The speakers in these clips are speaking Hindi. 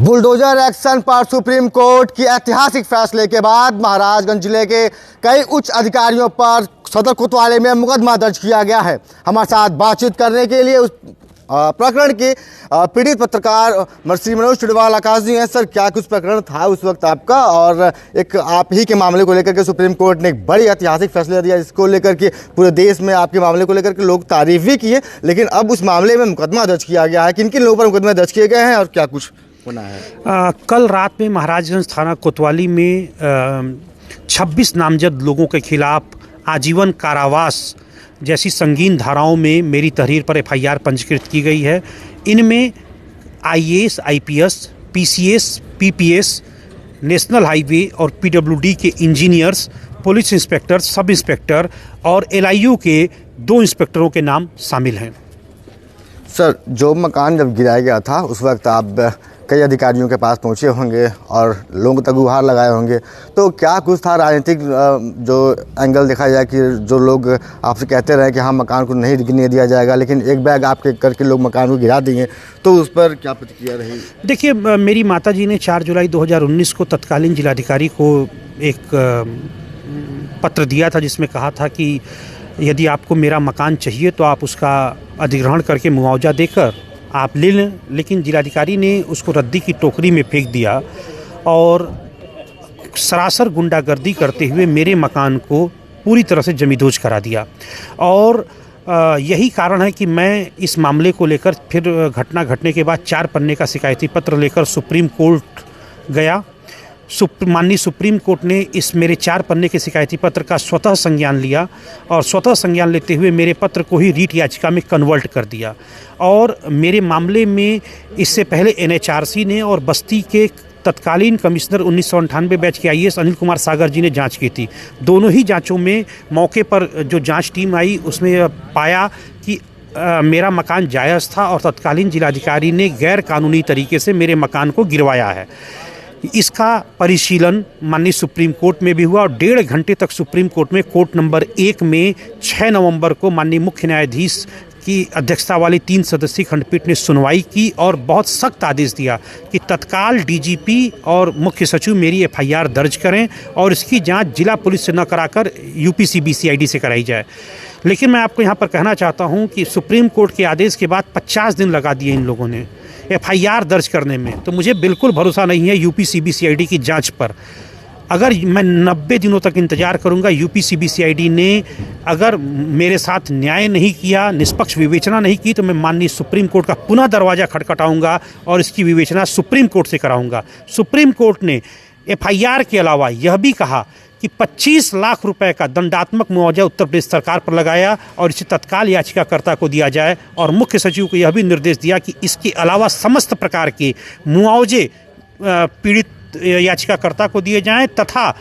बुलडोजर एक्शन पर सुप्रीम कोर्ट की ऐतिहासिक फैसले के बाद महाराजगंज जिले के कई उच्च अधिकारियों पर सदर कोतवाली में मुकदमा दर्ज किया गया है। हमारे साथ बातचीत करने के लिए उस प्रकरण के पीड़ित पत्रकार श्री मनोज टुडवाल आकाश जी हैं। सर, क्या कुछ प्रकरण था उस वक्त आपका, और एक आप ही के मामले को लेकर के सुप्रीम कोर्ट ने एक बड़ी ऐतिहासिक फैसला दिया जिसको लेकर के पूरे देश में आपके मामले को लेकर के लोग तारीफ भी किए, लेकिन अब उस मामले में मुकदमा दर्ज किया गया है। किन किन लोगों पर मुकदमा दर्ज किए गए हैं और क्या कुछ होना है? कल रात में महाराजगंज थाना कोतवाली में 26 नामजद लोगों के खिलाफ आजीवन कारावास जैसी संगीन धाराओं में मेरी तहरीर पर एफआईआर पंजीकृत की गई है। इनमें IAS, IPS, PCS, PPS, national highway और पीडब्ल्यूडी के engineers, police inspector, sub inspector और एलआईयू के 2 इंस्पेक्टरों के नाम शामिल हैं। सर, जो मकान जब गिराया गया था उस वक्त आप कई अधिकारियों के पास पहुंचे होंगे और लोगों तक गुहार लगाए होंगे, तो क्या कुछ था राजनीतिक जो एंगल देखा जाए कि जो लोग आपसे कहते रहे कि हाँ मकान को नहीं गिरने दिया जाएगा, लेकिन एक बैग आपके करके लोग मकान को गिरा दिए, तो उस पर क्या प्रतिक्रिया रही? देखिए, मेरी माताजी ने 4 जुलाई 2019 को तत्कालीन जिलाधिकारी को एक पत्र दिया था जिसमें कहा था कि यदि आपको मेरा मकान चाहिए तो आप उसका अधिग्रहण करके मुआवजा देकर आप ले लें, लेकिन जिलाधिकारी ने उसको रद्दी की टोकरी में फेंक दिया और सरासर गुंडागर्दी करते हुए मेरे मकान को पूरी तरह से जमींदोज करा दिया। और यही कारण है कि मैं इस मामले को लेकर फिर घटना घटने के बाद 4 पन्ने का शिकायती पत्र लेकर सुप्रीम कोर्ट गया। माननीय सुप्रीम कोर्ट ने इस मेरे 4 पन्ने के शिकायती पत्र का स्वतः संज्ञान लिया और स्वतः संज्ञान लेते हुए मेरे पत्र को ही रीट याचिका में कन्वर्ट कर दिया। और मेरे मामले में इससे पहले एनएचआरसी ने और बस्ती के तत्कालीन कमिश्नर 1998 बैच के आईएएस अनिल कुमार सागर जी ने जांच की थी। दोनों ही जांचों में मौके पर जो जांच टीम आई उसमें पाया कि मेरा मकान जायज़ था और तत्कालीन जिलाधिकारी ने गैर कानूनी तरीके से मेरे मकान को गिरवाया है। इसका परिशीलन माननीय सुप्रीम कोर्ट में भी हुआ और 1.5 घंटे तक सुप्रीम कोर्ट में कोर्ट नंबर 1 में 6 नवंबर को माननीय मुख्य न्यायाधीश की अध्यक्षता वाली 3 सदस्यीय खंडपीठ ने सुनवाई की और बहुत सख्त आदेश दिया कि तत्काल डीजीपी और मुख्य सचिव मेरी एफआईआर दर्ज करें और इसकी जांच जिला पुलिस से न कराकर यूपीसीबीसीआईडी से कराई जाए। लेकिन मैं आपको यहाँ पर कहना चाहता हूँ कि सुप्रीम कोर्ट के आदेश के बाद 50 दिन लगा दिए इन लोगों ने एफआईआर दर्ज करने में, तो मुझे बिल्कुल भरोसा नहीं है यूपीसीबीसीआईडी की जांच पर। अगर मैं 90 दिनों तक इंतजार करूंगा, यूपीसीबीसीआईडी ने अगर मेरे साथ न्याय नहीं किया, निष्पक्ष विवेचना नहीं की, तो मैं माननीय सुप्रीम कोर्ट का पुनः दरवाज़ा खटखटाऊंगा और इसकी विवेचना सुप्रीम कोर्ट से कराऊंगा। सुप्रीम कोर्ट ने एफआईआर के अलावा यह भी कहा कि 25 लाख रुपए का दंडात्मक मुआवजा उत्तर प्रदेश सरकार पर लगाया और इसे तत्काल याचिकाकर्ता को दिया जाए और मुख्य सचिव को यह भी निर्देश दिया कि इसके अलावा समस्त प्रकार के मुआवजे पीड़ित याचिकाकर्ता को दिए जाएं तथा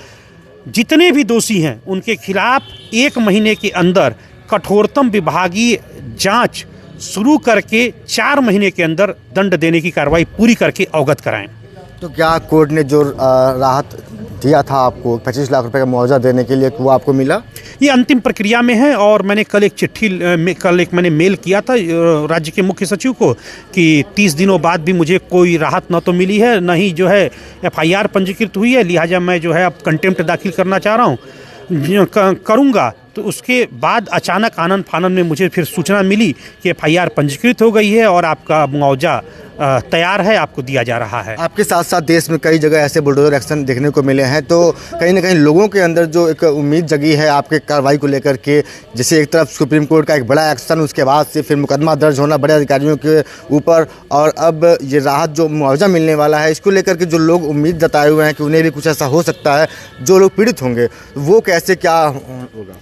जितने भी दोषी हैं उनके खिलाफ 1 महीने के अंदर कठोरतम विभागीय जांच शुरू करके 4 महीने के अंदर दंड देने की कार्रवाई पूरी करके अवगत कराएं। तो क्या कोर्ट ने जो राहत दिया था आपको 25 लाख रुपए का मुआवजा देने के लिए, वो आपको मिला? ये अंतिम प्रक्रिया में है और मैंने कल एक मैंने मेल किया था राज्य के मुख्य सचिव को कि 30 दिनों बाद भी मुझे कोई राहत न तो मिली है, न ही जो है एफआईआर पंजीकृत हुई है, लिहाजा मैं जो है अब कंटेम्प्ट दाखिल करना चाह रहा हूँ, करूँगा। तो उसके बाद अचानक आनन फानन में मुझे फिर सूचना मिली कि एफआईआर पंजीकृत हो गई है और आपका मुआवजा तैयार है, आपको दिया जा रहा है। आपके साथ साथ देश में कई जगह ऐसे बुलडोजर एक्शन देखने को मिले हैं, तो कहीं ना कहीं लोगों के अंदर जो एक उम्मीद जगी है आपके कार्रवाई को लेकर के, जैसे एक तरफ सुप्रीम कोर्ट का एक बड़ा एक्शन, उसके बाद से फिर मुकदमा दर्ज होना बड़े अधिकारियों के ऊपर, और अब ये राहत जो मुआवजा मिलने वाला है, इसको लेकर के जो लोग उम्मीद जताए हुए हैं कि उन्हें भी कुछ ऐसा हो सकता है, जो लोग पीड़ित होंगे वो कैसे क्या होगा?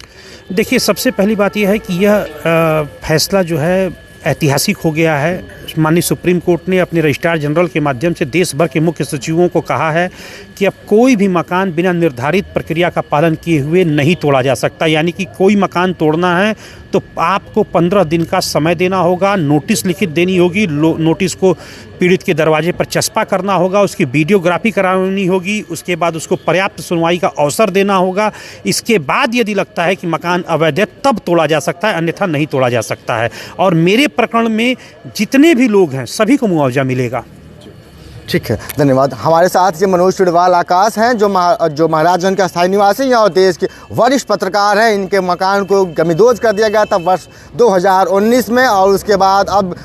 देखिए, सबसे पहली बात यह है कि यह फैसला जो है ऐतिहासिक हो गया है। माननीय सुप्रीम कोर्ट ने अपने रजिस्ट्रार जनरल के माध्यम से देश भर के मुख्य सचिवों को कहा है कि अब कोई भी मकान बिना निर्धारित प्रक्रिया का पालन किए हुए नहीं तोड़ा जा सकता। यानी कि कोई मकान तोड़ना है तो आपको 15 दिन का समय देना होगा, नोटिस लिखित देनी होगी, नोटिस को पीड़ित के दरवाजे पर चस्पा करना होगा, उसकी वीडियोग्राफी करानी होगी, उसके बाद उसको पर्याप्त सुनवाई का अवसर देना होगा। इसके बाद यदि लगता है कि मकान अवैध है तब तोड़ा जा सकता है, अन्यथा नहीं तोड़ा जा सकता है। और मेरे प्रकरण में जितने भी लोग हैं सभी को मुआवजा मिलेगा। ठीक है, धन्यवाद। हमारे साथ ये मनोज चिड़वाल आकाश हैं जो महाराजगंज के स्थायी निवासी हैं और देश के वरिष्ठ पत्रकार हैं। इनके मकान को गमीदोज कर दिया गया था वर्ष 2019 में और उसके बाद अब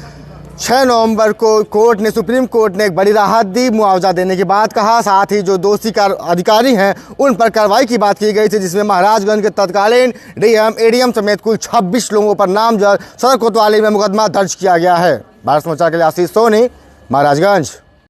6 नवंबर को सुप्रीम कोर्ट ने एक बड़ी राहत दी, मुआवजा देने की बात कहा। साथ ही जो दोषी अधिकारी हैं उन पर कार्रवाई की बात की गई थी, जिसमें महाराजगंज के तत्कालीन डीएम एडीएम समेत कुल 26 लोगों पर नामजद सदर कोतवाली में मुकदमा दर्ज किया गया है। भारत समाचार के लिए आशीष सोनी, महाराजगंज।